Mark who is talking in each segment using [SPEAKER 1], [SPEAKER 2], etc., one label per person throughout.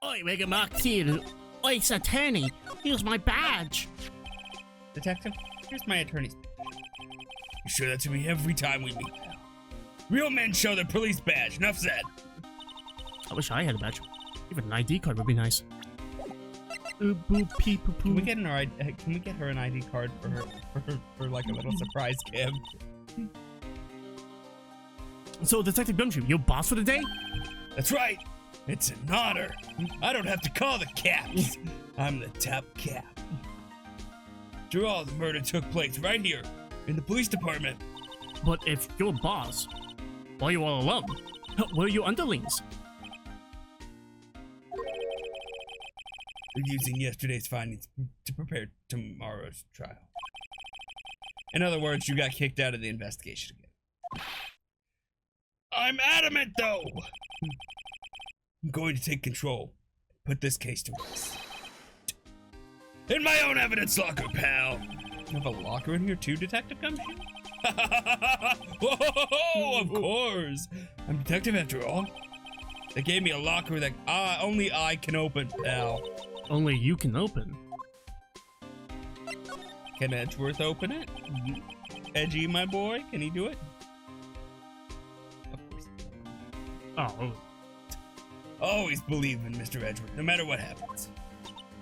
[SPEAKER 1] Oi, Rigger Martil. Oi, attorney. Here's my badge.
[SPEAKER 2] Detective, here's my attorney's badge. You sure that to me every time we meet, pal? Real men show their police badge. Enough said.
[SPEAKER 1] I wish I had a badge. Even an ID card would be nice.
[SPEAKER 2] Can we get her an ID card for like a little surprise gift?
[SPEAKER 1] So, Detective Gumshoe, your boss for the day?
[SPEAKER 2] That's right. It's an honor. I don't have to call the caps. I'm the top cap. After all, the murder took place right here in the police department.
[SPEAKER 1] But if you're boss, why are you all alone? Where are your underlings?
[SPEAKER 2] We're using yesterday's findings to prepare tomorrow's trial. In other words, you got kicked out of the investigation again. I'm adamant, though! I'm going to take control. Put this case to rest. In my own evidence locker, pal! You have a locker in here too, Detective Gumshoe? Whoa, of course! I'm detective after all. They gave me a locker that only I can open, pal.
[SPEAKER 1] Only you can open.
[SPEAKER 2] Can Edgeworth open it? Edgy, my boy, can he do it? Of course.
[SPEAKER 1] Oh.
[SPEAKER 2] Always believe in Mr. Edgeworth, no matter what happens.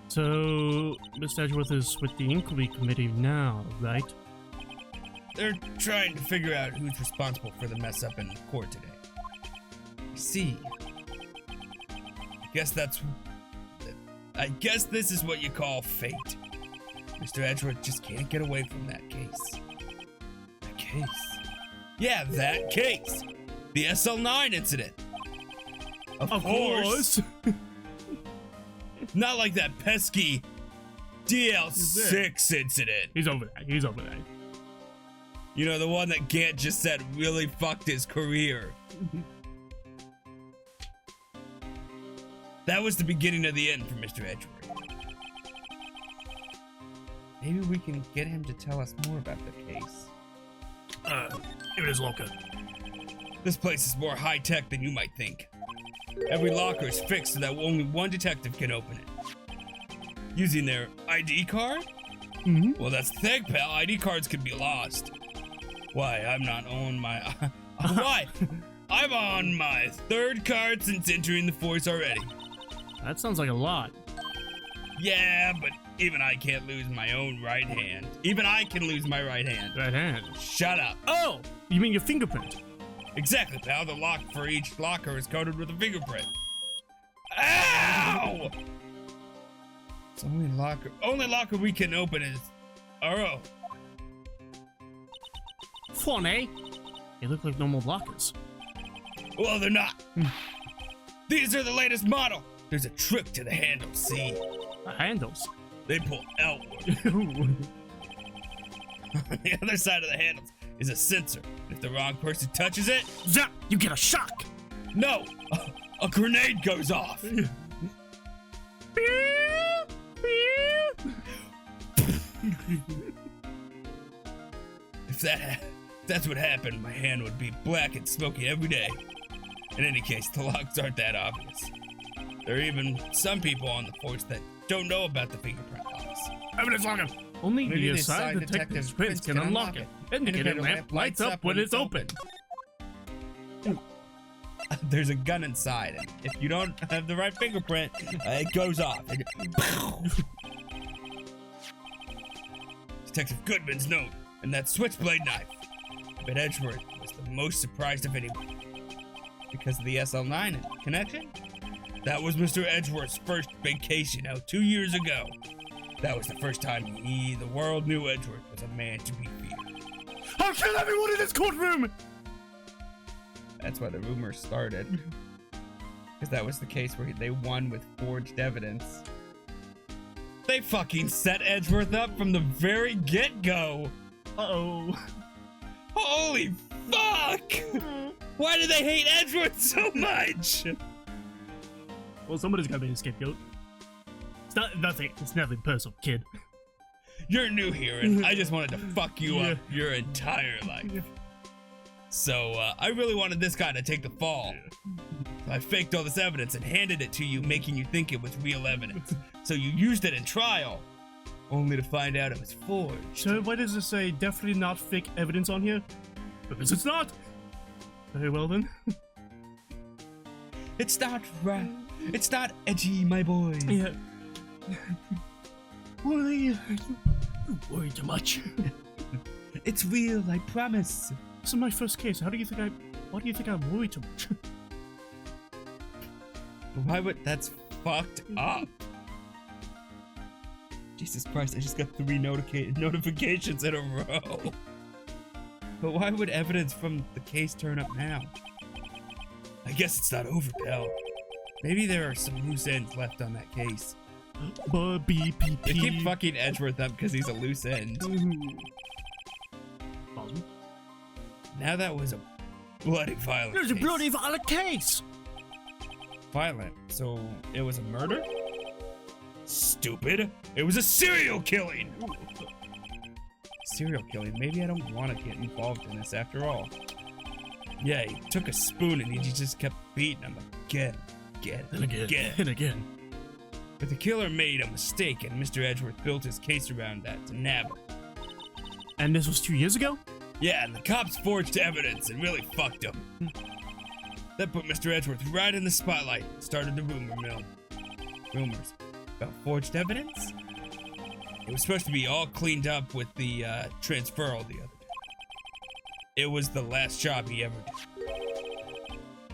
[SPEAKER 1] So, Mr. Edgeworth is with the inquiry committee now, right?
[SPEAKER 2] They're trying to figure out who's responsible for the mess up in court today. See, I guess this is what you call fate. Mr. Edgeworth just can't get away from that case. The case? Yeah, that case. The SL9 incident. Of course. Not like that pesky DL6 incident.
[SPEAKER 1] He's over that. He's over that.
[SPEAKER 2] You know, the one that Gant just said really fucked his career. That was the beginning of the end for Mr. Edgeworth. Maybe we can get him to tell us more about the case.
[SPEAKER 1] Give it his locker.
[SPEAKER 2] This place is more high-tech than you might think. Every locker is fixed so that only one detective can open it. Using their ID card?
[SPEAKER 1] Mm-hmm.
[SPEAKER 2] Well, that's the thing, pal. ID cards can be lost. Why, I'm not on my... Why? I'm on my third card since entering the force already.
[SPEAKER 1] That sounds like a lot.
[SPEAKER 2] Yeah, but even I can't lose my own right hand. Even I can lose my right hand.
[SPEAKER 1] Right hand.
[SPEAKER 2] Shut up.
[SPEAKER 1] Oh, you mean your fingerprint?
[SPEAKER 2] Exactly, pal. The lock for each locker is coded with a fingerprint. Ow! It's only locker we can open is our own.
[SPEAKER 1] Fun, eh? They look like normal lockers.
[SPEAKER 2] Well, they're not. These are the latest model. There's a trick to the handles, see?
[SPEAKER 1] The handles?
[SPEAKER 2] They pull outward. On the other side of the handles is a sensor. If the wrong person touches it,
[SPEAKER 1] zap! You get a shock!
[SPEAKER 2] No! A grenade goes off! If that's what happened, my hand would be black and smoky every day. In any case, the locks aren't that obvious. There are even some people on the force that don't know about the fingerprint locks.
[SPEAKER 1] Evidence locker! Only the assigned detective's prints can unlock it. Indicator lamp lights up when it's open.
[SPEAKER 2] There's a gun inside, and if you don't have the right fingerprint, it goes off. Detective Goodman's note, and that switchblade knife. But Edgeworth was the most surprised of anyone. Because of the SL9 connection? That was Mr. Edgeworth's first vacation out 2 years ago. That was the first time the world knew Edgeworth was a man to be feared.
[SPEAKER 1] I'll kill everyone in this courtroom!
[SPEAKER 2] That's why the rumor started. Because that was the case where they won with forged evidence. They fucking set Edgeworth up from the very get-go.
[SPEAKER 1] Uh-oh.
[SPEAKER 2] Holy fuck! Why do they hate Edgeworth so much?
[SPEAKER 1] Well, somebody's gotta be a scapegoat. It's nothing. It's nothing personal, kid.
[SPEAKER 2] You're new here, and I just wanted to fuck you up your entire life. So, I really wanted this guy to take the fall. I faked all this evidence and handed it to you, making you think it was real evidence. So you used it in trial, only to find out it was forged.
[SPEAKER 1] So why does it say definitely not fake evidence on here? Because it's not. Very well then.
[SPEAKER 2] It's not right. It's not edgy, my boy.
[SPEAKER 1] Yeah. Well, you worry too much.
[SPEAKER 2] It's real, I promise.
[SPEAKER 1] This is my first case. Why do you think I worry too much?
[SPEAKER 2] Why would... That's fucked up. Jesus Christ, I just got 3 notifications in a row. But why would evidence from the case turn up now? I guess it's not over, pal. Maybe there are some loose ends left on that case.
[SPEAKER 1] They
[SPEAKER 2] They keep fucking Edgeworth up because he's a loose end. Now that was a bloody violent
[SPEAKER 1] There's
[SPEAKER 2] case.
[SPEAKER 1] a bloody violent case!
[SPEAKER 2] Violent? So it was a murder? Stupid. It was a serial killing! Serial killing? Maybe I don't want to get involved in this after all. Yeah, he took a spoon and he just kept beating him again.
[SPEAKER 1] And again.
[SPEAKER 2] But the killer made a mistake and Mr. Edgeworth built his case around that to nab him.
[SPEAKER 1] And this was 2 years ago?
[SPEAKER 2] Yeah, and the cops forged evidence and really fucked him. That put Mr. Edgeworth right in the spotlight and started the rumor mill. Rumors about forged evidence? It was supposed to be all cleaned up with the transferal the other day. It was the last job he ever did.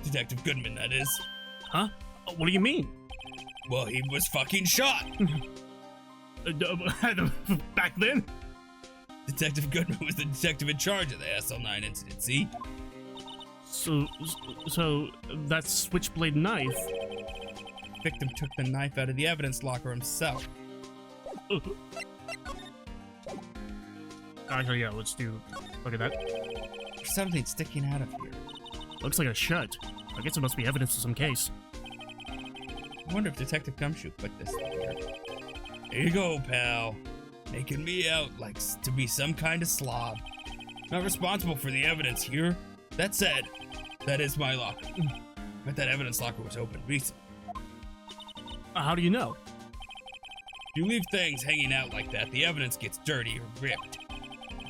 [SPEAKER 2] Detective Goodman, that is.
[SPEAKER 1] Huh? What do you mean?
[SPEAKER 2] Well, he was fucking shot.
[SPEAKER 1] Back then?
[SPEAKER 2] Detective Goodman was the detective in charge of the SL9 incident, see?
[SPEAKER 1] So that switchblade knife.
[SPEAKER 2] The victim took the knife out of the evidence locker himself.
[SPEAKER 1] Actually, yeah, let's do. Look at that.
[SPEAKER 2] There's something sticking out of here.
[SPEAKER 1] Looks like a shut. I guess it must be evidence of some case.
[SPEAKER 2] I wonder if Detective Gumshoe put this in here. Here you go, pal. Making me out like to be some kind of slob. Not responsible for the evidence here. That said, that is my locker. But that evidence locker was open recently.
[SPEAKER 1] How do you know?
[SPEAKER 2] If you leave things hanging out like that, the evidence gets dirty or ripped.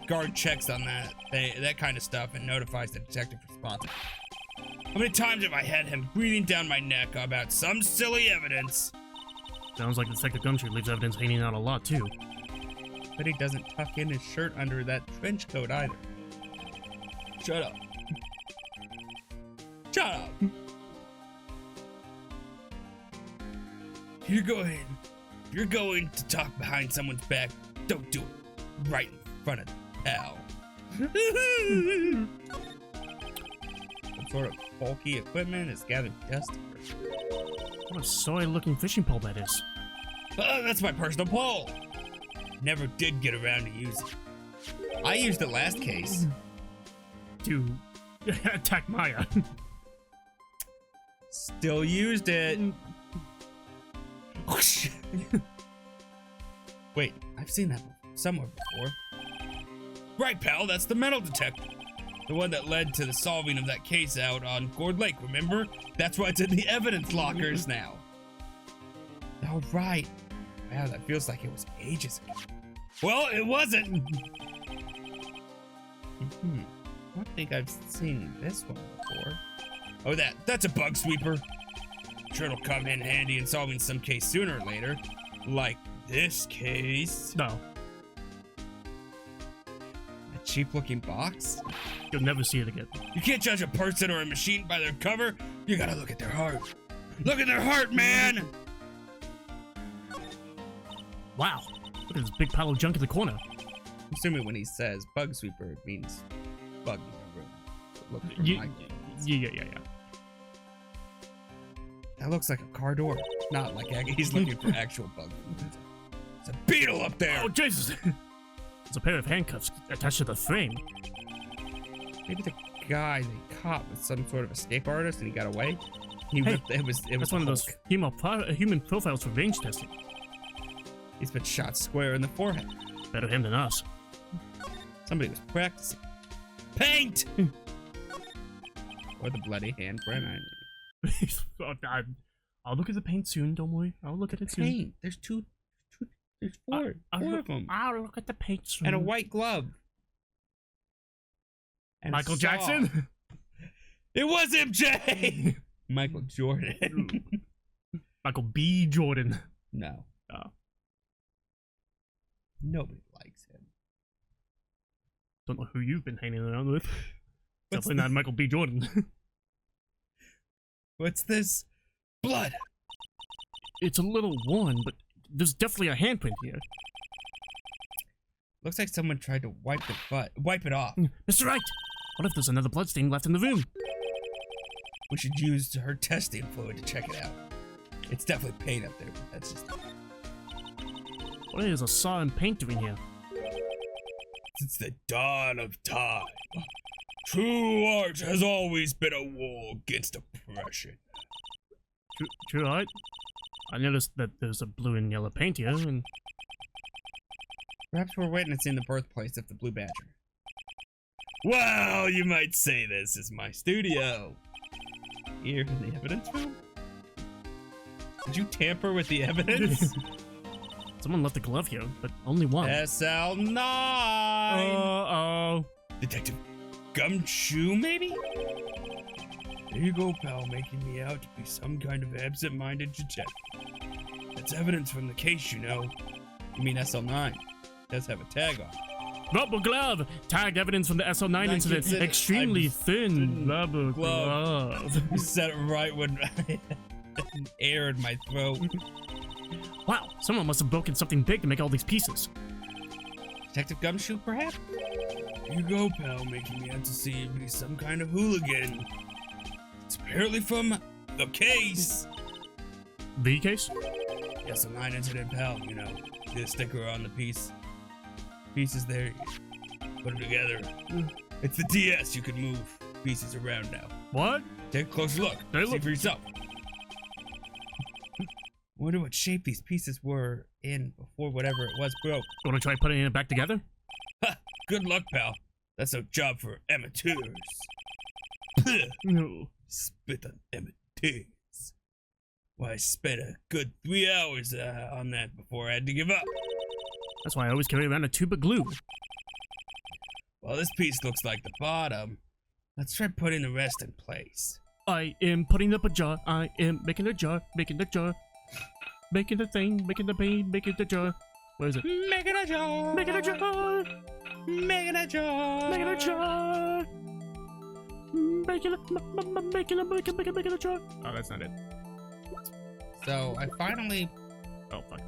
[SPEAKER 2] Guard checks on that kind of stuff and notifies the detective responsible. How many times have I had him breathing down my neck about some silly evidence?
[SPEAKER 1] Sounds like Detective Gumshoe leaves evidence hanging out a lot, too.
[SPEAKER 2] But he doesn't tuck in his shirt under that trench coat either. Shut up. Shut up. If you're going to talk behind someone's back, don't do it right in front of the pal. Some sort of bulky equipment has gathered dust.
[SPEAKER 1] What a sorry-looking fishing pole that is.
[SPEAKER 2] That's my personal pole. Never did get around to use it. I used the last case.
[SPEAKER 1] To attack Maya.
[SPEAKER 2] Still used it. Wait, I've seen that somewhere before. Right, pal, that's the metal detector. The one that led to the solving of that case out on Gourd Lake, remember? That's why it's in the evidence lockers now. Oh, right. Wow, that feels like it was ages ago. Well, it wasn't. I don't think I've seen this one before. Oh, that's a bug sweeper. Sure, it'll come in handy in solving some case sooner or later. Like this case.
[SPEAKER 1] No.
[SPEAKER 2] A cheap-looking box?
[SPEAKER 1] You'll never see it again.
[SPEAKER 2] You can't judge a person or a machine by their cover. You gotta look at their heart. Look at their heart, man!
[SPEAKER 1] Wow. Look at this big pile of junk in the corner.
[SPEAKER 2] I'm assuming when he says bug sweeper, it means bug in the room. Look at
[SPEAKER 1] Yeah.
[SPEAKER 2] That looks like a car door. Not like he's looking for actual bug. It's a beetle up there.
[SPEAKER 1] Oh, Jesus. There's a pair of handcuffs attached to the frame.
[SPEAKER 2] Maybe the guy they caught was some sort of escape artist and he got away. It was
[SPEAKER 1] That's one of those human profiles for range testing.
[SPEAKER 2] He's been shot square in the forehead.
[SPEAKER 1] Better him than us.
[SPEAKER 2] Somebody was practicing. Paint! Or the bloody handprint.
[SPEAKER 1] I'll look at the paint soon. Don't worry. I'll look at it soon.
[SPEAKER 2] Paint. There's four of them.
[SPEAKER 1] I'll look at the paint soon.
[SPEAKER 2] And a white glove. And
[SPEAKER 1] Michael Jackson?
[SPEAKER 2] It was MJ! Michael Jordan.
[SPEAKER 1] Michael B. Jordan.
[SPEAKER 2] No.
[SPEAKER 1] Oh.
[SPEAKER 2] Nobody likes him.
[SPEAKER 1] Don't know who you've been hanging around with. Definitely not Michael B. Jordan.
[SPEAKER 2] What's this? Blood!
[SPEAKER 1] It's a little worn, but there's definitely a handprint here.
[SPEAKER 2] Looks like someone tried to wipe it off.
[SPEAKER 1] Mr. Wright! What if there's another bloodstain left in the room?
[SPEAKER 2] We should use her testing fluid to check it out. It's definitely paint up there, but that's just...
[SPEAKER 1] What is a saw and paint doing here?
[SPEAKER 2] Since the dawn of time, true art has always been a war against oppression.
[SPEAKER 1] True art? I noticed that there's a blue and yellow paint here, and...
[SPEAKER 2] Perhaps we're witnessing the birthplace of the Blue Badger. Well, you might say this is my studio. Here in the evidence room? Did you tamper with the evidence?
[SPEAKER 1] Someone left a glove here, but only one.
[SPEAKER 2] SL9!
[SPEAKER 1] Uh-oh.
[SPEAKER 2] Detective Gumshoe, maybe? There you go, pal, making me out to be some kind of absent-minded detective. That's evidence from the case, you know. You mean SL9? Does have a tag on it.
[SPEAKER 1] Rubber glove! Tagged evidence from the SL9 incident. Extremely thin rubber glove.
[SPEAKER 2] You said it right when air in my throat.
[SPEAKER 1] Wow, someone must have broken something big to make all these pieces.
[SPEAKER 2] Detective Gumshoe, perhaps? Here you go, pal, making me out to see be some kind of hooligan. It's apparently from the case.
[SPEAKER 1] The case?
[SPEAKER 2] Yes, a 9 incident, pal, you know. The sticker on the pieces there. Put them together. It's the DS. You can move pieces around now.
[SPEAKER 1] What?
[SPEAKER 2] Take a closer look. See for yourself. Wonder what shape these pieces were in before whatever it was broke.
[SPEAKER 1] Want to try putting it back together?
[SPEAKER 2] Ha! Good luck, pal. That's a job for amateurs.
[SPEAKER 1] No.
[SPEAKER 2] Spit on amateurs. Why, I spent a good 3 hours on that before I had to give up.
[SPEAKER 1] That's why I always carry around a tube of glue.
[SPEAKER 2] Well, this piece looks like the bottom. Let's try putting the rest in place.
[SPEAKER 1] I am putting up a jar. I am making a jar. Making the jar. Making the thing. Making the pain. Making the jar. Where is it?
[SPEAKER 2] Making a jar.
[SPEAKER 1] Making a jar.
[SPEAKER 2] Making a jar.
[SPEAKER 1] Making a jar. Making a jar. Oh, that's not it.
[SPEAKER 2] So, I finally...
[SPEAKER 1] Oh, fuck.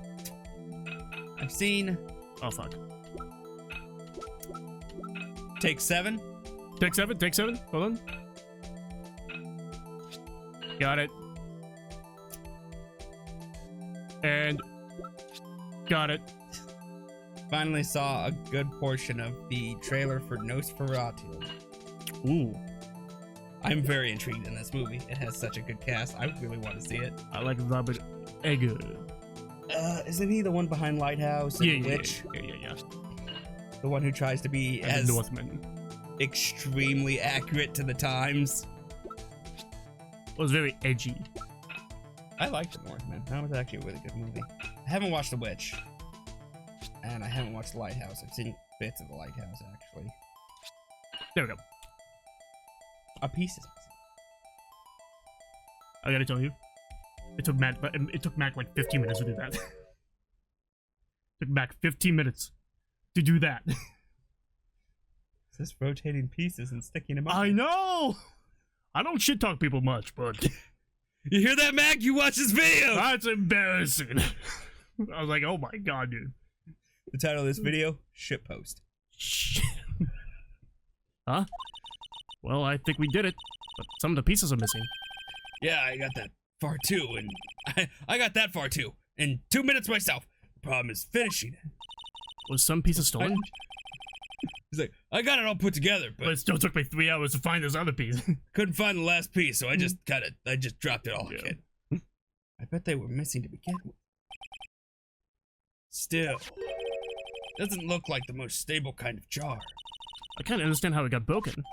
[SPEAKER 2] I've seen...
[SPEAKER 1] Oh, fuck.
[SPEAKER 2] Take 7.
[SPEAKER 1] Take 7. Take 7. Hold on. Got it. And... Got it.
[SPEAKER 2] Finally saw a good portion of the trailer for Nosferatu.
[SPEAKER 1] Ooh.
[SPEAKER 2] I'm very intrigued in this movie. It has such a good cast. I really want to see it.
[SPEAKER 1] I like Robert Egger.
[SPEAKER 2] Isn't he the one behind Lighthouse and Witch?
[SPEAKER 1] Yeah.
[SPEAKER 2] The one who tries to be as
[SPEAKER 1] Northman.
[SPEAKER 2] Extremely accurate to the times.
[SPEAKER 1] It was very edgy.
[SPEAKER 2] I liked The Northman. That was actually a really good movie. I haven't watched The Witch. And I haven't watched The Lighthouse. I've seen bits of The Lighthouse, actually.
[SPEAKER 1] There we go.
[SPEAKER 2] A piece is missing.
[SPEAKER 1] I gotta tell you, it took Mac like 15 minutes to do that. Took Mac 15 minutes to do that.
[SPEAKER 2] It's just rotating pieces and sticking them up.
[SPEAKER 1] I know! I don't shit talk people much, but...
[SPEAKER 2] You hear that, Mac? You watch this video!
[SPEAKER 1] That's embarrassing. I was like, oh my god, dude.
[SPEAKER 2] The title of this video, Shitpost.
[SPEAKER 1] Shit. Huh? Well, I think we did it, but some of the pieces are missing.
[SPEAKER 2] Yeah, I got that far too, and I got that far too. In 2 minutes myself. The problem is finishing it.
[SPEAKER 1] Was some pieces stolen?
[SPEAKER 2] He's like, I got it all put together, but
[SPEAKER 1] it still took me 3 hours to find this other piece.
[SPEAKER 2] Couldn't find the last piece, so I just dropped it all again. I bet they were missing to begin with. Still, doesn't look like the most stable kind of jar.
[SPEAKER 1] I can't understand how it got broken.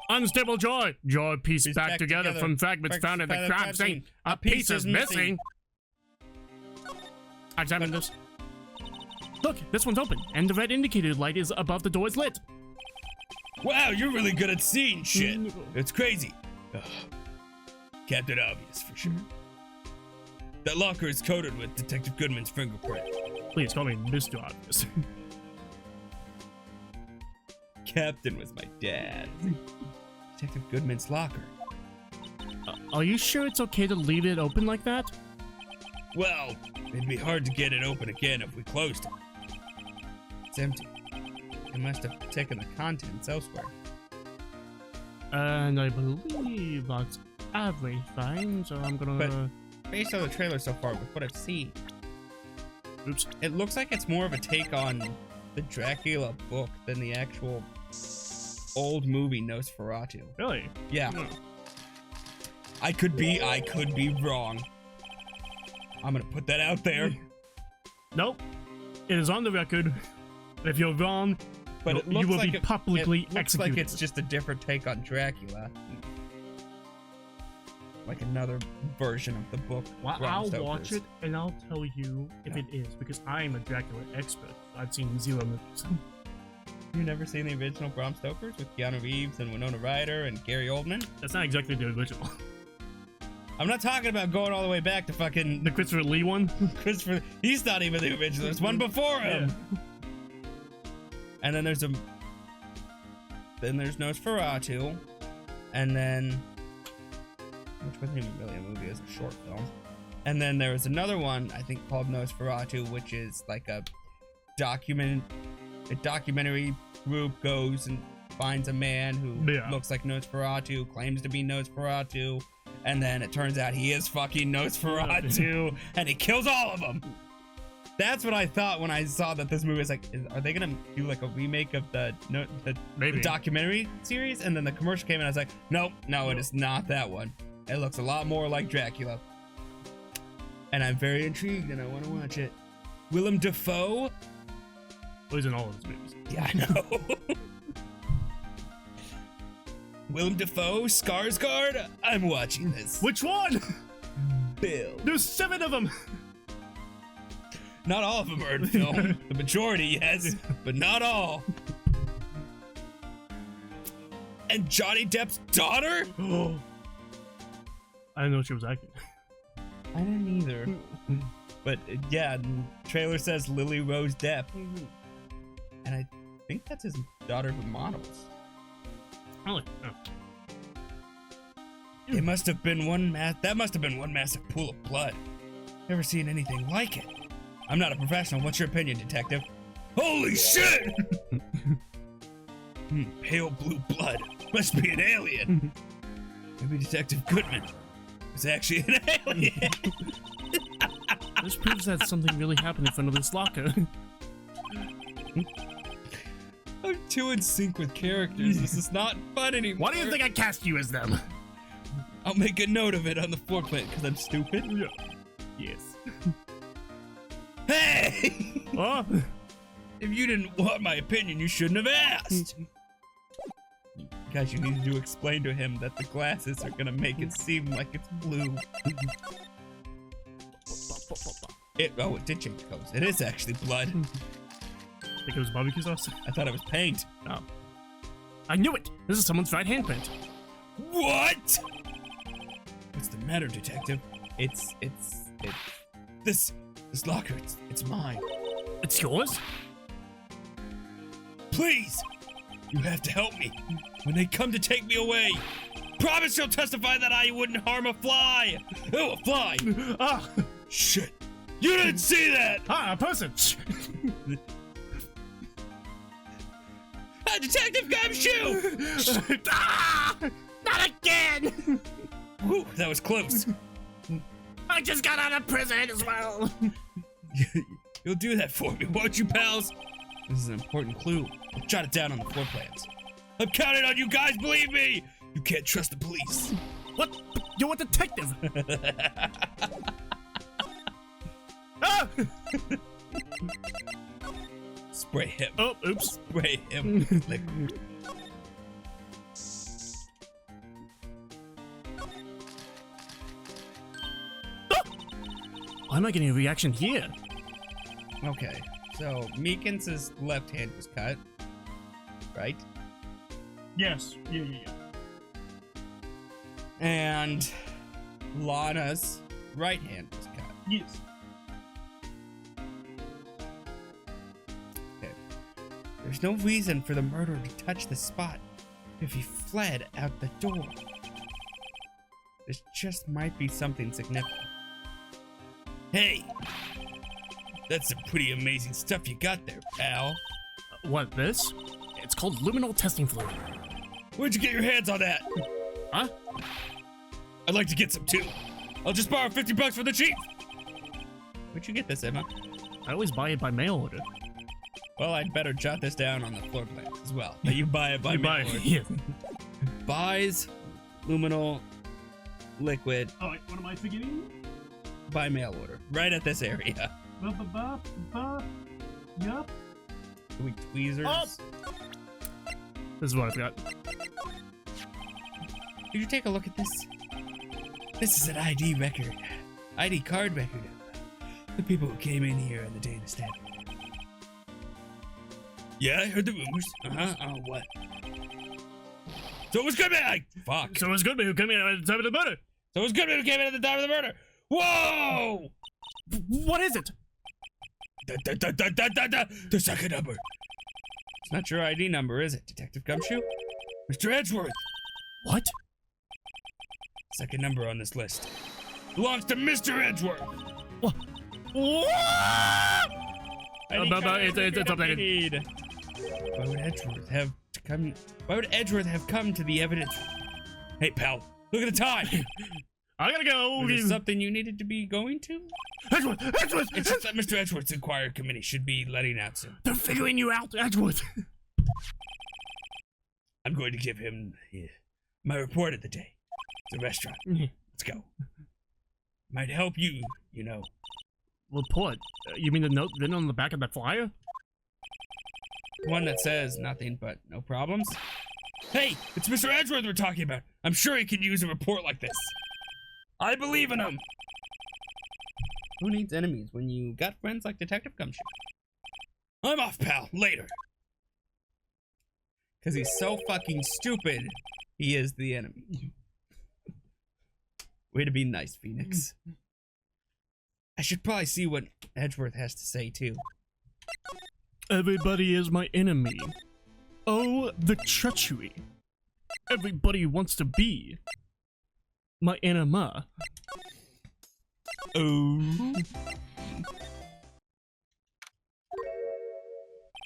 [SPEAKER 1] Unstable Joy. Joy pieced back together from fragments found in the crime scene. A piece is missing. I examined this. Look, this one's open, and the red indicator light is above the door is lit.
[SPEAKER 2] Wow, you're really good at seeing shit. It's crazy. Ugh. Captain Obvious, for sure. That locker is coated with Detective Goodman's fingerprint.
[SPEAKER 1] Please call me Mr. Obvious.
[SPEAKER 2] Captain was my dad. Detective Goodman's locker.
[SPEAKER 1] Are you sure it's okay to leave it open like that?
[SPEAKER 2] Well, it'd be hard to get it open again if we closed it. It's empty. They must have taken the contents elsewhere.
[SPEAKER 1] And I believe that's everything, so I'm gonna...
[SPEAKER 2] But based on the trailer so far, with what I've seen,
[SPEAKER 1] Oops.
[SPEAKER 2] it looks like it's more of a take on the Dracula book than the actual old movie Nosferatu.
[SPEAKER 1] Really?
[SPEAKER 2] Yeah.
[SPEAKER 1] Hmm.
[SPEAKER 2] I could be wrong. I'm gonna put that out there.
[SPEAKER 1] Nope. It is on the record. If you're wrong,
[SPEAKER 2] But it
[SPEAKER 1] you
[SPEAKER 2] looks
[SPEAKER 1] will
[SPEAKER 2] like
[SPEAKER 1] be publicly
[SPEAKER 2] it looks
[SPEAKER 1] executed.
[SPEAKER 2] like it's just a different take on Dracula. Like another version of the book.
[SPEAKER 1] Well,
[SPEAKER 2] Bram
[SPEAKER 1] I'll
[SPEAKER 2] Stoker's.
[SPEAKER 1] watch it and I'll tell you if it is, because I'm a Dracula expert. I've seen 0 movies.
[SPEAKER 2] You've never seen the original Bram Stoker's with Keanu Reeves and Winona Ryder and Gary Oldman?
[SPEAKER 1] That's not exactly the original.
[SPEAKER 2] I'm not talking about going all the way back to fucking
[SPEAKER 1] The Christopher Lee one?
[SPEAKER 2] Christopher. He's not even the original. There's one before him.
[SPEAKER 1] Yeah.
[SPEAKER 2] And then there's Nosferatu, and then, which wasn't even really a movie, it was a short film. And then there was another one, I think, called Nosferatu, which is like a documentary group goes and finds a man who looks like Nosferatu, claims to be Nosferatu, and then it turns out he is fucking Nosferatu, and he kills all of them. That's what I thought when I saw that this movie was like, are they gonna do like a remake of the documentary series? And then the commercial came and I was like, nope, no, it is not that one. It looks a lot more like Dracula. And I'm very intrigued and I want to watch it. Willem Dafoe?
[SPEAKER 1] Well, he's in all of his movies.
[SPEAKER 2] Yeah, I know. Willem Dafoe, Skarsgård? I'm watching this.
[SPEAKER 1] Which one?
[SPEAKER 2] Bill.
[SPEAKER 1] There's 7 of them.
[SPEAKER 2] Not all of them are in film. The majority, yes, but not all. And Johnny Depp's daughter?
[SPEAKER 1] I didn't know she was acting.
[SPEAKER 2] I didn't either. But yeah, the trailer says Lily Rose Depp. And I think that's his daughter who models.
[SPEAKER 1] Really? Oh.
[SPEAKER 2] It must have been one massive pool of blood. Never seen anything like it. I'm not a professional. What's your opinion, detective? Holy shit! Pale blue blood. Must be an alien. Maybe Detective Goodman was actually an alien.
[SPEAKER 1] This proves that something really happened in front of this locker.
[SPEAKER 2] I'm too in sync with characters. This is not fun anymore.
[SPEAKER 1] Why do you think I cast you as them?
[SPEAKER 2] I'll make a note of it on the floor plan because I'm stupid.
[SPEAKER 1] Yeah. Yes.
[SPEAKER 2] Hey!
[SPEAKER 1] Oh.
[SPEAKER 2] If you didn't want my opinion, you shouldn't have asked. Guys, you need to explain to him that the glasses are gonna make it seem like it's blue. It did change colors. It is actually blood.
[SPEAKER 1] Think it was barbecue sauce?
[SPEAKER 2] I thought it was paint.
[SPEAKER 1] Oh. I knew it! This is someone's right handprint.
[SPEAKER 2] What? What's the matter, detective? It's this locker, it's mine.
[SPEAKER 1] It's yours?
[SPEAKER 2] Please! You have to help me. When they come to take me away, promise you'll testify that I wouldn't harm a fly. Oh, a fly!
[SPEAKER 1] Ah!
[SPEAKER 2] Shit! You didn't see that!
[SPEAKER 1] Ah, a person!
[SPEAKER 2] Detective Gumshoe!
[SPEAKER 1] Ah! Not again!
[SPEAKER 2] Whew, that was close.
[SPEAKER 1] I just got out of prison as well!
[SPEAKER 2] You'll do that for me, won't you, pals? This is an important clue. I'll jot it down on the floor plans. I'm counting on you guys, believe me! You can't trust the police.
[SPEAKER 1] What? You're a detective! Ah!
[SPEAKER 2] Spray him.
[SPEAKER 1] Oh, oops.
[SPEAKER 2] Spray him with liquid.
[SPEAKER 1] Why am I getting a reaction here?
[SPEAKER 2] Okay, so Meekins' left hand was cut, right?
[SPEAKER 1] Yes. Yeah.
[SPEAKER 2] And Lana's right hand was cut.
[SPEAKER 1] Yes.
[SPEAKER 2] Okay. There's no reason for the murderer to touch the spot if he fled out the door. This just might be something significant. Hey! That's some pretty amazing stuff you got there, pal.
[SPEAKER 1] What, this? It's called luminol testing fluid.
[SPEAKER 2] Where'd you get your hands on that?
[SPEAKER 1] Huh?
[SPEAKER 2] I'd like to get some too. I'll just borrow $50 for the chief. Where'd you get this, Emma?
[SPEAKER 1] I always buy it by mail order.
[SPEAKER 2] Well, I'd better jot this down on the floor plan as well. That you buy it by mail order.
[SPEAKER 1] Yeah.
[SPEAKER 2] Buys luminol liquid
[SPEAKER 1] Oh, wait, what am I forgetting?
[SPEAKER 2] by mail order. Right at this area.
[SPEAKER 1] Yup.
[SPEAKER 2] We tweezers.
[SPEAKER 1] Oh! This is what I forgot.
[SPEAKER 2] Did you take a look at this? This is an ID record. ID card record of the people who came in here on the day of the stabbing. Yeah, I heard the rumors. Oh, what? So it was Goodman! Fuck.
[SPEAKER 1] So it was Goodman who came in at the time of the murder.
[SPEAKER 2] So it was Goodman who came in at the time of the murder. Whoa!
[SPEAKER 1] What is it?
[SPEAKER 2] The second number. It's not your ID number, is it, Detective Gumshoe? Mr. Edgeworth.
[SPEAKER 1] What?
[SPEAKER 2] Second number on this list belongs to Mr. Edgeworth.
[SPEAKER 1] What? It's updated.
[SPEAKER 2] Why would Edgeworth have come to the evidence? Hey, pal, look at the time.
[SPEAKER 1] I gotta go.
[SPEAKER 2] Was there something you needed to be going to?
[SPEAKER 1] Edgeworth!
[SPEAKER 2] It's just that Mr. Edgeworth's inquiry committee should be letting out soon.
[SPEAKER 1] They're figuring you out, Edgeworth.
[SPEAKER 2] I'm going to give him my report of the day. The restaurant. Let's go. Might help you, you know.
[SPEAKER 1] Report? You mean the note written on the back of that flyer?
[SPEAKER 2] One that says nothing but no problems. Hey, it's Mr. Edgeworth we're talking about. I'm sure he could use a report like this. I believe in him. Who needs enemies when you got friends like Detective Gumshoe? I'm off, pal. Later. Because he's so fucking stupid, he is the enemy. Way to be nice, Phoenix. I should probably see what Edgeworth has to say, too.
[SPEAKER 1] Everybody is my enemy. Oh, the treachery. Everybody wants to be my enema.
[SPEAKER 2] Oh.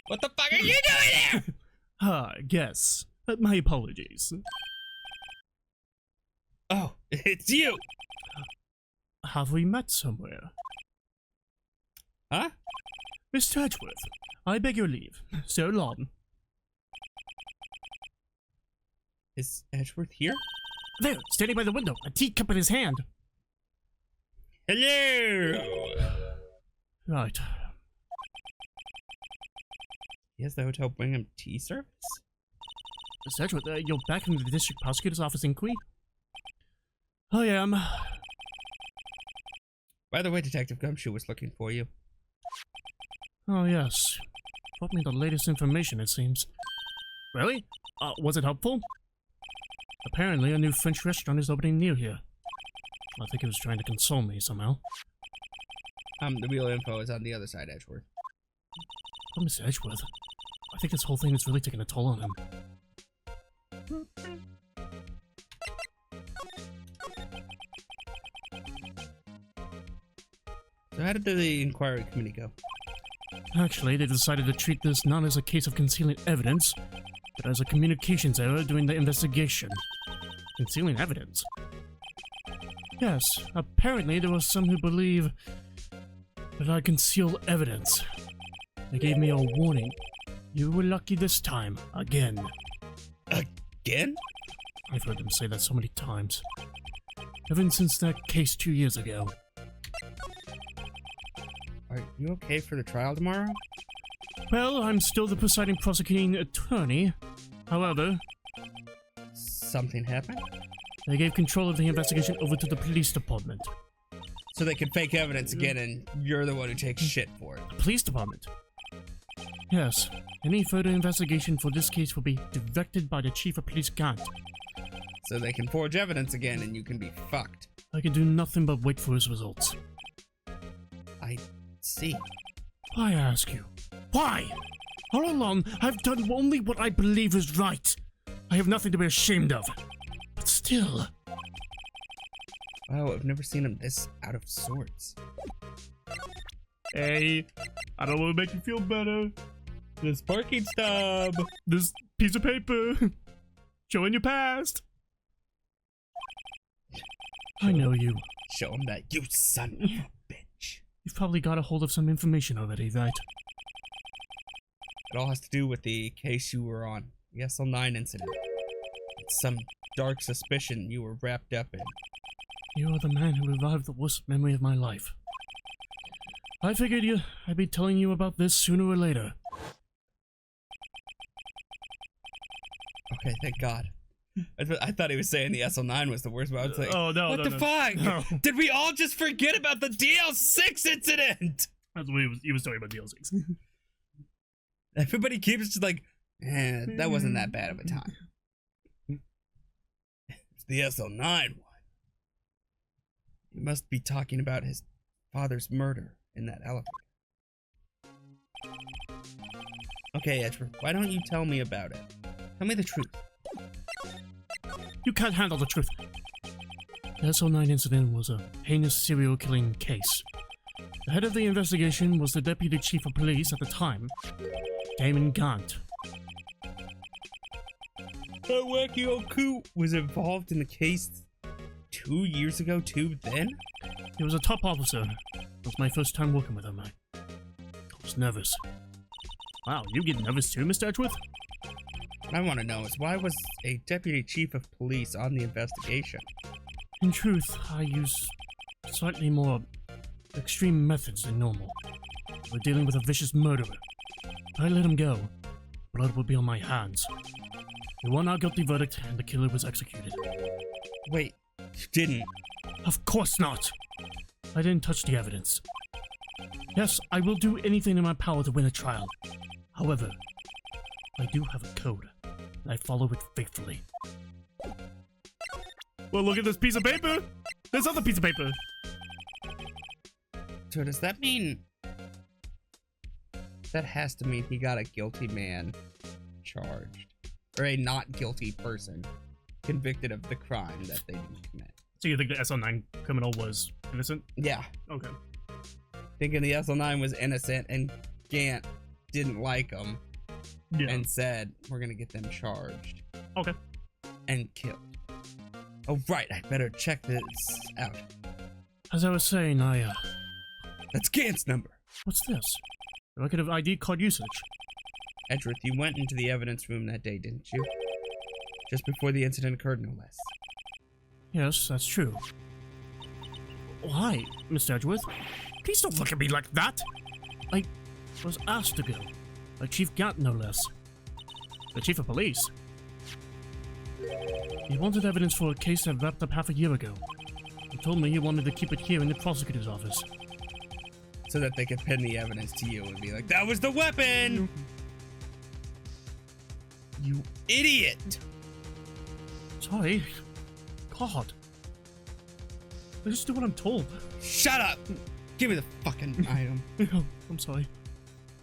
[SPEAKER 2] What the fuck are you doing there?
[SPEAKER 1] Guess. My apologies.
[SPEAKER 2] Oh, it's you.
[SPEAKER 1] Have we met somewhere?
[SPEAKER 2] Huh?
[SPEAKER 1] Mr. Edgeworth, I beg your leave. So long.
[SPEAKER 2] Is Edgeworth here?
[SPEAKER 1] There, standing by the window, a teacup in his hand.
[SPEAKER 2] Hello!
[SPEAKER 1] Right.
[SPEAKER 2] He has the hotel bring him tea service?
[SPEAKER 1] Mr. Edgeworth, you're back in the district prosecutor's office inquiry? I am.
[SPEAKER 2] By the way, Detective Gumshoe was looking for you.
[SPEAKER 1] Oh, yes. Brought me the latest information, it seems. Really? Was it helpful? Apparently, a new French restaurant is opening near here. I think he was trying to console me somehow.
[SPEAKER 2] The real info is on the other side, Edgeworth.
[SPEAKER 1] Oh, Mr. Edgeworth. I think this whole thing is really taking a toll on him.
[SPEAKER 2] So how did the inquiry committee go?
[SPEAKER 1] Actually, they decided to treat this not as a case of concealing evidence, but as a communications error during the investigation. Concealing evidence? Yes, apparently there were some who believe that I conceal evidence. They gave me a warning. You were lucky this time. Again.
[SPEAKER 2] Again?
[SPEAKER 1] I've heard them say that so many times. Ever since that case 2 years ago.
[SPEAKER 2] Are you okay for the trial tomorrow?
[SPEAKER 1] Well, I'm still the presiding prosecuting attorney. However...
[SPEAKER 2] Something happened?
[SPEAKER 1] They gave control of the investigation over to the police department.
[SPEAKER 2] So they can fake evidence again, and you're the one who takes shit for it.
[SPEAKER 1] Police department. Yes, any further investigation for this case will be directed by the chief of police Gant.
[SPEAKER 2] So they can forge evidence again, and you can be fucked.
[SPEAKER 1] I can do nothing but wait for his results.
[SPEAKER 2] I see.
[SPEAKER 1] Why, I ask you? Why? All along, I've done only what I believe is right. I have nothing to be ashamed of. But still...
[SPEAKER 2] Wow, I've never seen him this out of sorts.
[SPEAKER 1] Hey, I don't want to make you feel better. This parking stub. This piece of paper. Showing your past. I know you.
[SPEAKER 2] Show him that, you son of a bitch.
[SPEAKER 1] You've probably got a hold of some information already, right?
[SPEAKER 2] It all has to do with the case you were on. The SL9 incident. It's some dark suspicion you were wrapped up in.
[SPEAKER 1] You are the man who revived the worst memory of my life. I figured I'd be telling you about this sooner or later.
[SPEAKER 2] Okay, thank God. I thought he was saying the SL9 was the worst, but I was like,
[SPEAKER 1] oh, no,
[SPEAKER 2] what the fuck?
[SPEAKER 1] No.
[SPEAKER 2] Did we all just forget about the DL6 incident?
[SPEAKER 1] That's what he was talking about DL6.
[SPEAKER 2] Everybody keeps just like, that wasn't that bad of a time. It's the SL9 one. You must be talking about his father's murder in that elevator. Okay, Edgeworth, why don't you tell me about it? Tell me the truth.
[SPEAKER 1] You can't handle the truth. The SL9 incident was a heinous serial killing case. The head of the investigation was the deputy chief of police at the time, Damon Gant.
[SPEAKER 2] That wacky old coot was involved in the case 2 years ago too, then?
[SPEAKER 1] He was a top officer. It was my first time working with him. I was nervous. Wow, you get nervous too, Mr. Edgeworth?
[SPEAKER 2] What I want to know is why was a deputy chief of police on the investigation?
[SPEAKER 1] In truth, I use slightly more extreme methods than normal. We're dealing with a vicious murderer. If I let him go, blood will be on my hands. We won our guilty verdict and the killer was executed.
[SPEAKER 2] Wait, you didn't?
[SPEAKER 1] Of course not! I didn't touch the evidence. Yes, I will do anything in my power to win a trial. However, I do have a code, and I follow it faithfully. Well, look at this piece of paper! This other piece of paper!
[SPEAKER 2] So does that mean... That has to mean he got a guilty man charged. Or a not guilty person convicted of the crime that they didn't commit.
[SPEAKER 1] So you think the SL9 criminal was innocent?
[SPEAKER 2] Yeah.
[SPEAKER 1] Okay.
[SPEAKER 2] Thinking the SL9 was innocent and Gant didn't like him.
[SPEAKER 1] Yeah.
[SPEAKER 2] And said, we're gonna get them charged.
[SPEAKER 1] Okay.
[SPEAKER 2] And killed. Oh, right, I better check this out.
[SPEAKER 1] As I was saying,
[SPEAKER 2] That's Gant's number.
[SPEAKER 1] What's this? A record of ID card usage.
[SPEAKER 2] Edgeworth, you went into the evidence room that day, didn't you? Just before the incident occurred, no less.
[SPEAKER 1] Yes, that's true. Why, Mr. Edgeworth? Please don't look at me like that! I was asked to go. By Chief Gant, no less. The chief of police. He wanted evidence for a case that wrapped up half a year ago. He told me he wanted to keep it here in the prosecutor's office.
[SPEAKER 2] So that they could pin the evidence to you and be like, that was the weapon! You idiot!
[SPEAKER 1] Sorry. God. I just do what I'm told.
[SPEAKER 2] Shut up! Give me the fucking item.
[SPEAKER 1] Oh, I'm sorry.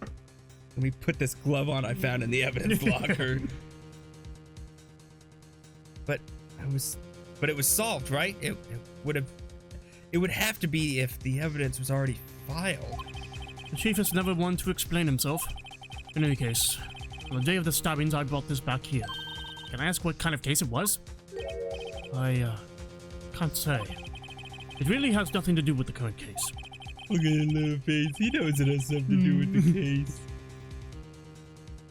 [SPEAKER 2] Let me put this glove on I found in the evidence locker. But it was solved, right? It would have to be if the evidence was already filed.
[SPEAKER 1] The chief is never one to explain himself. In any case, on the day of the stabbings, I brought this back here. Can I ask what kind of case it was? I can't say. It really has nothing to do with the current case.
[SPEAKER 2] Look at his little face. He knows it has something to do with the case.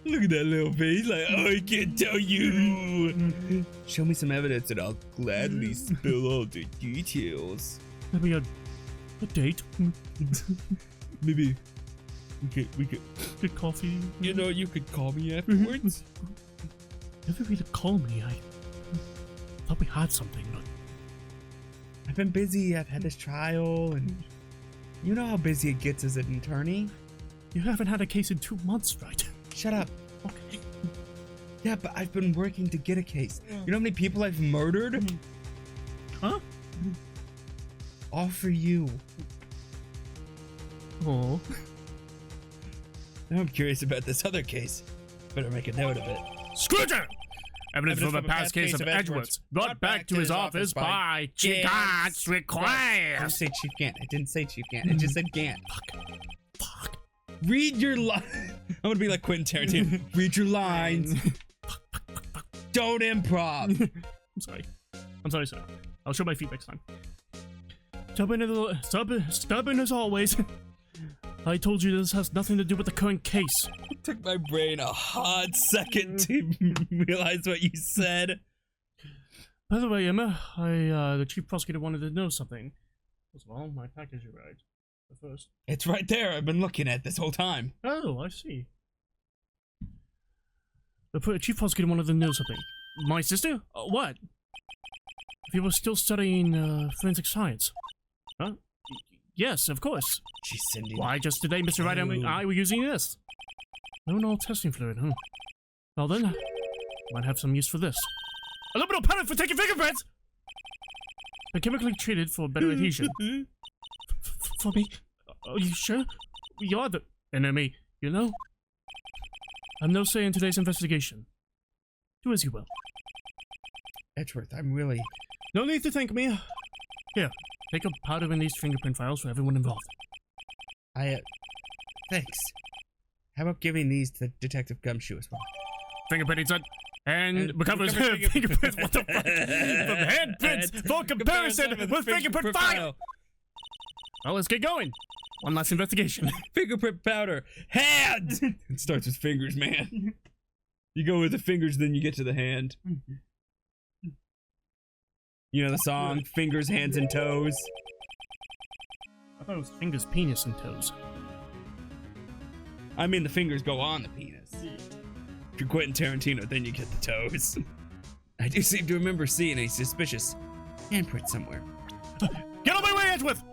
[SPEAKER 2] Look at that little face, like, oh, I can't tell you. Show me some evidence and I'll gladly spill all the details.
[SPEAKER 1] Maybe a date?
[SPEAKER 2] Maybe we could
[SPEAKER 1] Good coffee?
[SPEAKER 2] you know, you could call me afterwards.
[SPEAKER 1] Never really call me. I thought we had something, but
[SPEAKER 2] I've been busy. I've had this trial, and you know how busy it gets as an attorney.
[SPEAKER 1] You haven't had a case in 2 months, right?
[SPEAKER 2] Shut up.
[SPEAKER 1] Okay.
[SPEAKER 2] Yeah, but I've been working to get a case. You know how many people I've murdered?
[SPEAKER 1] Huh?
[SPEAKER 2] All for you.
[SPEAKER 1] Oh.
[SPEAKER 2] Now I'm curious about this other case. Better make a note of it.
[SPEAKER 1] Scrooger! Evidence from a past case of Edgeworth's brought back to his office by Chief Gantz
[SPEAKER 2] I
[SPEAKER 1] requires.
[SPEAKER 2] didn't say Chief Gant. I didn't say Chief Gant. I just said Gant.
[SPEAKER 1] Fuck.
[SPEAKER 2] Read your lines. I'm gonna be like Quentin Tarantino. Read your lines. Don't improv.
[SPEAKER 1] I'm sorry. I'm sorry, sir. I'll show my feet next time. Stubborn as always. I told you this has nothing to do with the current case.
[SPEAKER 2] It took my brain a hot second to realize what you said.
[SPEAKER 1] By the way, Emma, the chief prosecutor wanted to know something. First of all, my package arrived. But first.
[SPEAKER 2] It's right there. I've been looking at this whole time.
[SPEAKER 1] Oh, I see. The chief prosecutor wanted to know something. My sister? What? If you were still studying forensic science. Huh? Yes, of course.
[SPEAKER 2] She's sending.
[SPEAKER 1] Why, just today, Mr. Wright and I were using this. Luminol testing fluid, huh? Well then, might have some use for this. Aluminum powder for taking fingerprints! They're chemically treated for better adhesion. For me? Are you sure? You're the enemy, you know? I've no say in today's investigation. Do as you will.
[SPEAKER 2] Edgeworth, I'm really...
[SPEAKER 1] No need to thank me. Here, take a powder in these fingerprint files for everyone involved.
[SPEAKER 2] Thanks. How about giving these to Detective Gumshoe as well?
[SPEAKER 1] Fingerprinting set. And recovers fingerprints. What the fuck? From handprints for comparison with fingerprint file. Well, let's get going. One last investigation.
[SPEAKER 2] Fingerprint powder. Hand! It starts with fingers, man. You go with the fingers, then you get to the hand. You know the song, Fingers, Hands, and Toes?
[SPEAKER 1] I thought it was fingers, penis, and toes.
[SPEAKER 2] I mean, the fingers go on the penis. If you're Quentin Tarantino, then you get the toes. I do seem to remember seeing a suspicious handprint somewhere.
[SPEAKER 1] Get out of my way, Edgeworth!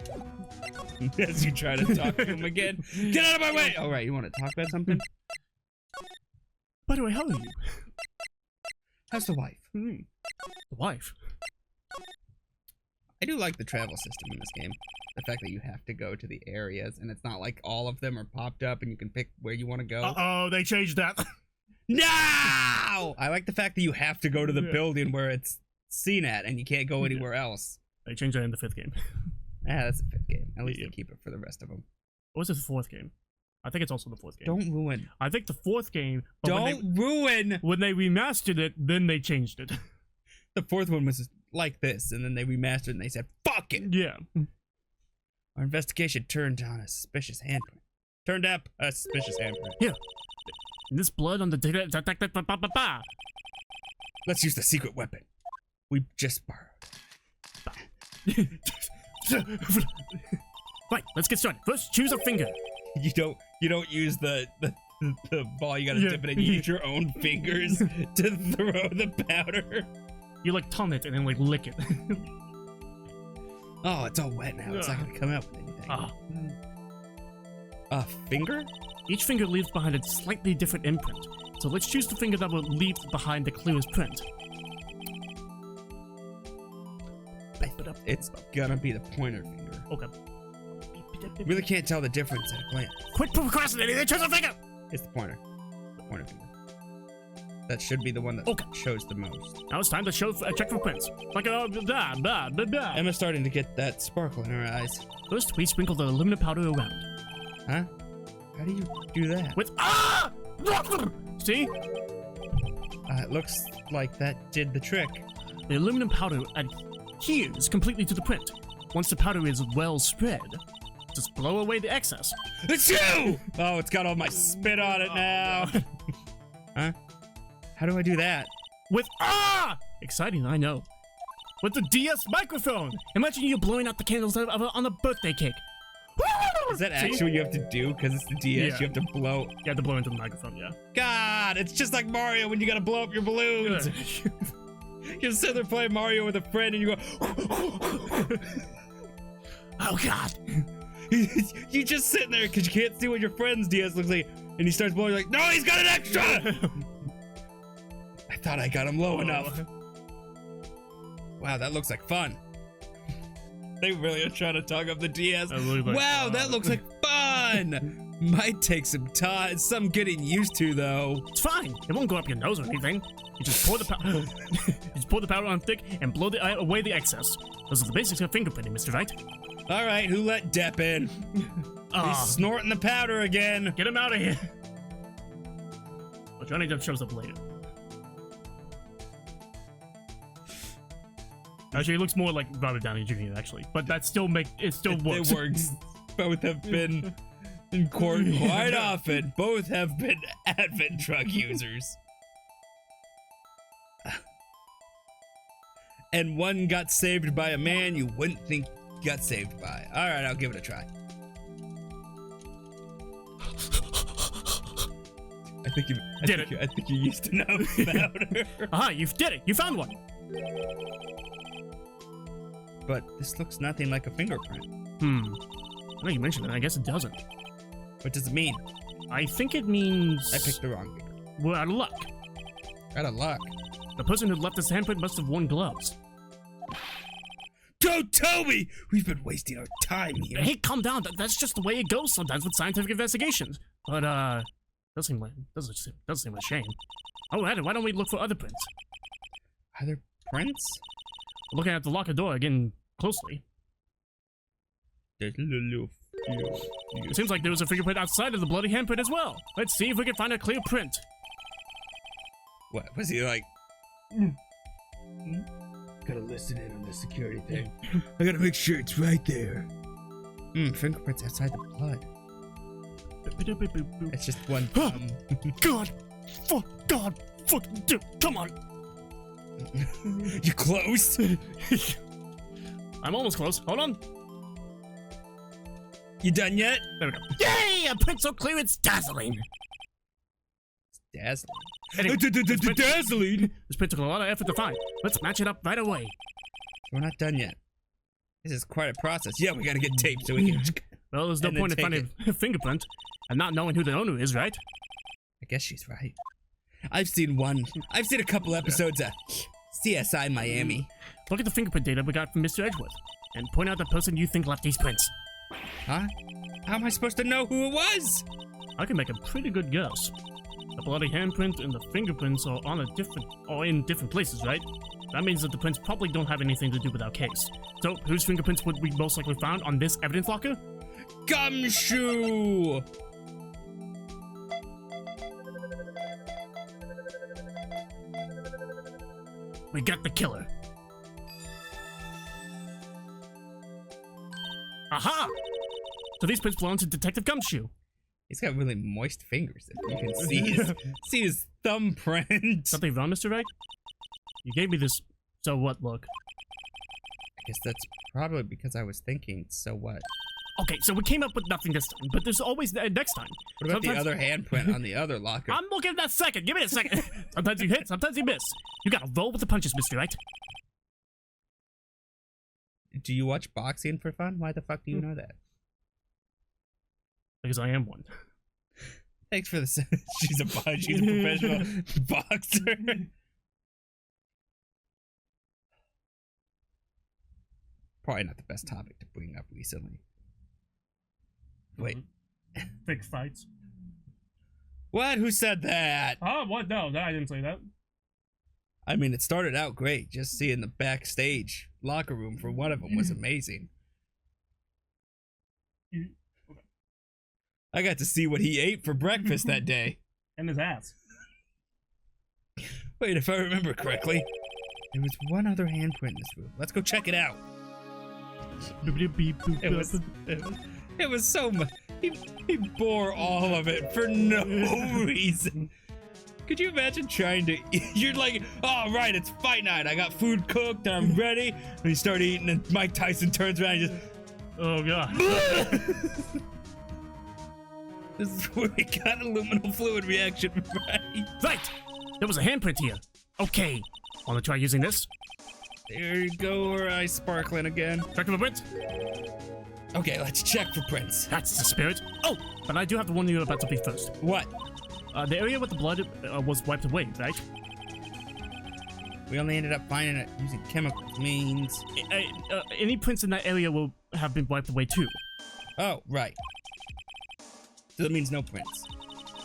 [SPEAKER 2] As you try to talk to him again. Get out of my way! Alright, you want to talk about something?
[SPEAKER 1] By the way, how are you?
[SPEAKER 2] How's the wife?
[SPEAKER 1] The wife?
[SPEAKER 2] I do like the travel system in this game. The fact that you have to go to the areas, and it's not like all of them are popped up and you can pick where you want to go.
[SPEAKER 1] Uh-oh, they changed that.
[SPEAKER 2] No! I like the fact that you have to go to the building where it's seen at, and you can't go anywhere else.
[SPEAKER 1] They changed that in the 5th game.
[SPEAKER 2] That's the 5th game. At least they keep it for the rest of them.
[SPEAKER 1] What was it, the 4th game? I think it's also the 4th game.
[SPEAKER 2] Don't ruin.
[SPEAKER 1] I think the 4th game.
[SPEAKER 2] Don't ruin!
[SPEAKER 1] When they remastered it, then they changed it.
[SPEAKER 2] The 4th one was like this, and then they remastered it and they said, fuck it!
[SPEAKER 1] Yeah.
[SPEAKER 2] Our investigation turned on a suspicious handprint. Turned up a suspicious handprint.
[SPEAKER 1] Yeah. This blood on the data.
[SPEAKER 2] Let's use the secret weapon we just borrowed.
[SPEAKER 1] Right, let's get started. First, choose a finger.
[SPEAKER 2] You don't use the ball. You gotta dip it in. You use your own fingers to throw the powder.
[SPEAKER 1] You like tongue it and then like lick it.
[SPEAKER 2] Oh, it's all wet now. It's not gonna come out with anything. A finger?
[SPEAKER 1] Each finger leaves behind a slightly different imprint. So let's choose the finger that will leave behind the clearest print.
[SPEAKER 2] It's gonna be the pointer finger.
[SPEAKER 1] Okay.
[SPEAKER 2] Really can't tell the difference at a glance.
[SPEAKER 1] Quit procrastinating and choose a finger!
[SPEAKER 2] It's the pointer. The pointer finger. That should be the one that shows the most.
[SPEAKER 1] Now it's time to check for prints. Like
[SPEAKER 2] Emma's starting to get that sparkle in her eyes.
[SPEAKER 1] First, we sprinkle the aluminum powder around.
[SPEAKER 2] Huh? How do you do that?
[SPEAKER 1] With See?
[SPEAKER 2] It looks like that did the trick.
[SPEAKER 1] The aluminum powder adheres completely to the print. Once the powder is well spread, just blow away the excess.
[SPEAKER 2] Achoo! Oh, it's got all my spit on it now. Huh? How do I do that?
[SPEAKER 1] With exciting, I know. With the DS microphone. Imagine you blowing out the candles on a birthday cake.
[SPEAKER 2] Is that actually what you have to do? Because it's the DS, you have to blow.
[SPEAKER 1] You have to blow into the microphone, yeah.
[SPEAKER 2] God, it's just like Mario when you gotta blow up your balloons. You're sitting there playing Mario with a friend and you go,
[SPEAKER 1] Oh god!
[SPEAKER 2] you just sitting there because you can't see what your friend's DS looks like, and he starts blowing, like, no, he's got an extra! I thought I got him low enough. Wow, that looks like fun. They really are trying to tug up the DS. Wow, that looks like fun! Might take some time, some getting used to, though.
[SPEAKER 1] It's fine. It won't go up your nose or anything. You just pour the powder on thick and blow away the excess. Those are the basics of fingerprinting, Mr. Wright.
[SPEAKER 2] All right, who let Depp in? He's snorting the powder again.
[SPEAKER 1] Get him out of here. Well, Johnny Depp shows up later. Actually, it looks more like Robert Downey Jr. actually, but that still works.
[SPEAKER 2] It works. Both have been in court quite often. Both have been avid drug users. And one got saved by a man you wouldn't think got saved by. All right, I'll give it a try. I think you used to know powder.
[SPEAKER 1] Aha, you did it. You found one.
[SPEAKER 2] But this looks nothing like a fingerprint.
[SPEAKER 1] Now you mentioned it, I guess it doesn't.
[SPEAKER 2] What does it mean?
[SPEAKER 1] I think it means...
[SPEAKER 2] I picked the wrong finger.
[SPEAKER 1] We're out of luck.
[SPEAKER 2] Out of luck?
[SPEAKER 1] The person who left this handprint must have worn gloves.
[SPEAKER 2] Don't tell me! We've been wasting our time here.
[SPEAKER 1] Hey, calm down. That's just the way it goes sometimes with scientific investigations. But, does seem a shame. Oh, why don't we look for other prints?
[SPEAKER 2] Other prints?
[SPEAKER 1] Looking at the locker door again closely.
[SPEAKER 2] There's a little...
[SPEAKER 1] It seems like there was a fingerprint outside of the bloody handprint as well. Let's see if we can find a clear print.
[SPEAKER 2] What? Was he like... Gotta listen in on the security thing. I gotta make sure it's right there. Fingerprints outside the blood. It's just one thumb.
[SPEAKER 1] God! Dude, come on!
[SPEAKER 2] You close?
[SPEAKER 1] I'm almost close. Hold on.
[SPEAKER 2] You done yet?
[SPEAKER 1] There we go. Yay! A print so clear it's dazzling.
[SPEAKER 2] Dazzling.
[SPEAKER 1] Anyway,
[SPEAKER 2] dazzling.
[SPEAKER 1] This print took a lot of effort to find. Let's match it up right away.
[SPEAKER 2] We're not done yet. This is quite a process. Yeah, we gotta get tape so we can...
[SPEAKER 1] Well, there's no point in finding a fingerprint and not knowing who the owner is, right?
[SPEAKER 2] I guess she's right. I've seen a couple episodes of CSI Miami.
[SPEAKER 1] Look at the fingerprint data we got from Mr. Edgeworth and point out the person you think left these prints.
[SPEAKER 2] Huh? How am I supposed to know who it was?
[SPEAKER 1] I can make a pretty good guess. The bloody handprint and the fingerprints are in different places, right? That means that the prints probably don't have anything to do with our case. So, whose fingerprints would we most likely found on this evidence locker?
[SPEAKER 2] Gumshoe!
[SPEAKER 1] We got the killer. Aha! So these prints belong to Detective Gumshoe.
[SPEAKER 2] He's got really moist fingers. You can see his thumbprint.
[SPEAKER 1] Something wrong, Mr. Wright? You gave me this so what look.
[SPEAKER 2] I guess that's probably because I was thinking, so what?
[SPEAKER 1] Okay, so we came up with nothing this time, but there's always next time.
[SPEAKER 2] What about the other handprint on the other locker?
[SPEAKER 1] I'm looking at that second. Give me a second. Sometimes you hit, sometimes you miss. You gotta roll with the punches, Mr. Wright.
[SPEAKER 2] Do you watch boxing for fun? Why the fuck do you know that?
[SPEAKER 1] Because I am one.
[SPEAKER 2] Thanks for the... She's a professional boxer. Probably not the best topic to bring up recently. Wait.
[SPEAKER 1] Big fights.
[SPEAKER 2] What? Who said that?
[SPEAKER 1] Oh, what? No, I didn't say that.
[SPEAKER 2] I mean, it started out great. Just seeing the backstage locker room for one of them was amazing.
[SPEAKER 1] Okay.
[SPEAKER 2] I got to see what he ate for breakfast that day.
[SPEAKER 1] And his ass.
[SPEAKER 2] Wait, if I remember correctly, there was one other handprint in this room. Let's go check it out. It was so much. He bore all of it for no reason. Could you imagine trying to... You're like, oh, right, it's fight night. I got food cooked and I'm ready. And you start eating and Mike Tyson turns around and just...
[SPEAKER 1] Oh, God.
[SPEAKER 2] This is where we got aluminum fluid reaction, right?
[SPEAKER 1] Right! There was a handprint here. Okay, Wanna try using this?
[SPEAKER 2] There you go, our eyes sparkling again.
[SPEAKER 1] Check for prints.
[SPEAKER 2] Okay, let's check for prints.
[SPEAKER 1] That's the spirit. Oh, but I do have to warn you about something first.
[SPEAKER 2] What?
[SPEAKER 1] The area with the blood was wiped away, right?
[SPEAKER 2] We only ended up finding it using chemicals means...
[SPEAKER 1] Any prints in that area will have been wiped away too.
[SPEAKER 2] Oh, right. So that means no prints.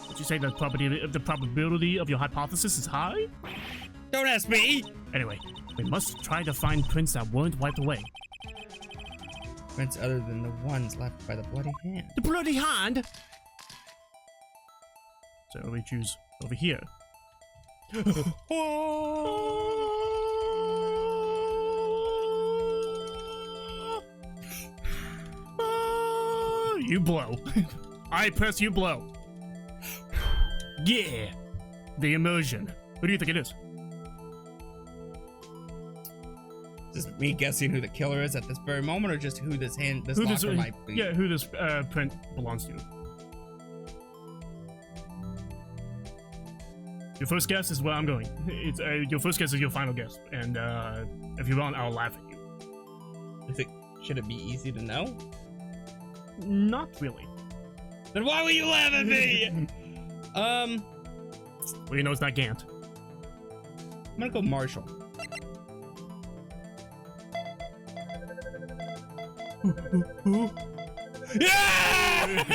[SPEAKER 1] Would you say the probability of your hypothesis is high?
[SPEAKER 2] Don't ask me!
[SPEAKER 1] Anyway, we must try to find prints that weren't wiped away.
[SPEAKER 2] Prints other than the ones left by the bloody hand.
[SPEAKER 1] The bloody hand? So we choose over here. You blow. I press, you blow. Yeah. The immersion. Who do you think it is?
[SPEAKER 2] Is this me guessing who the killer is at this very moment, or just who this locker might be?
[SPEAKER 1] Yeah, who this print belongs to. Your first guess is where I'm going. It's your first guess is your final guess, and if you're wrong, I'll laugh at you.
[SPEAKER 2] Should it be easy to know?
[SPEAKER 1] Not really.
[SPEAKER 2] Then why will you laugh at me?
[SPEAKER 1] Well, you know it's not Gant.
[SPEAKER 2] I'm gonna go Marshall. Yeah!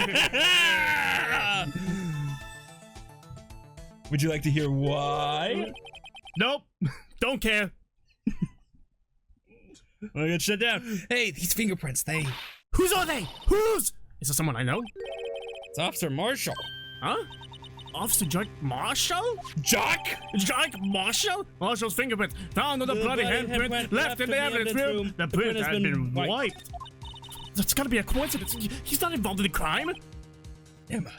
[SPEAKER 2] Would you like to hear why?
[SPEAKER 1] Nope. Don't care.
[SPEAKER 2] I get shut down. Hey, these fingerprints,
[SPEAKER 1] Whose are they? Whose? Is this someone I know?
[SPEAKER 2] It's Officer Marshall.
[SPEAKER 1] Huh? Officer Jack Marshall?
[SPEAKER 2] Jack
[SPEAKER 1] Marshall? Marshall's fingerprints found on the bloody handprint left in the evidence room. The print has been wiped. That's gotta be a coincidence. He's not involved in the crime.
[SPEAKER 2] Emma.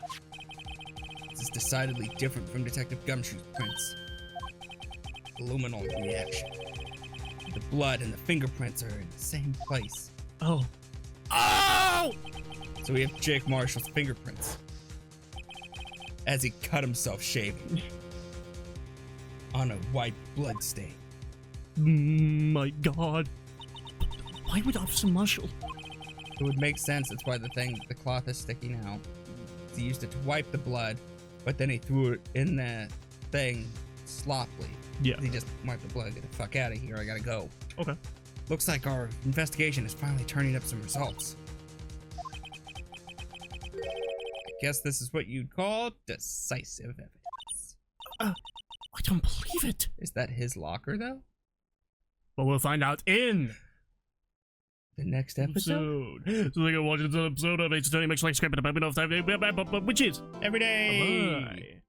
[SPEAKER 2] This is decidedly different from Detective Gumshoe's prints. Luminal reaction. The blood and the fingerprints are in the same place.
[SPEAKER 1] Oh.
[SPEAKER 2] So we have Jake Marshall's fingerprints. As he cut himself shaving. On a white blood stain.
[SPEAKER 1] My God. Why would Officer Marshall?
[SPEAKER 2] It would make sense. That's why the cloth is sticking out. He used it to wipe the blood, but then he threw it in the thing sloppily.
[SPEAKER 1] Yeah.
[SPEAKER 2] He just wiped the blood. Get the fuck out of here. I gotta go.
[SPEAKER 1] Okay.
[SPEAKER 2] Looks like our investigation is finally turning up some results. I guess this is what you'd call decisive evidence.
[SPEAKER 1] I don't believe it.
[SPEAKER 2] Is that his locker, though?
[SPEAKER 1] But we'll find out in
[SPEAKER 2] the next episode.
[SPEAKER 1] So they can watch this episode of H30. Make sure you like, subscribe, and let me know if which is
[SPEAKER 2] every day.
[SPEAKER 1] Bye.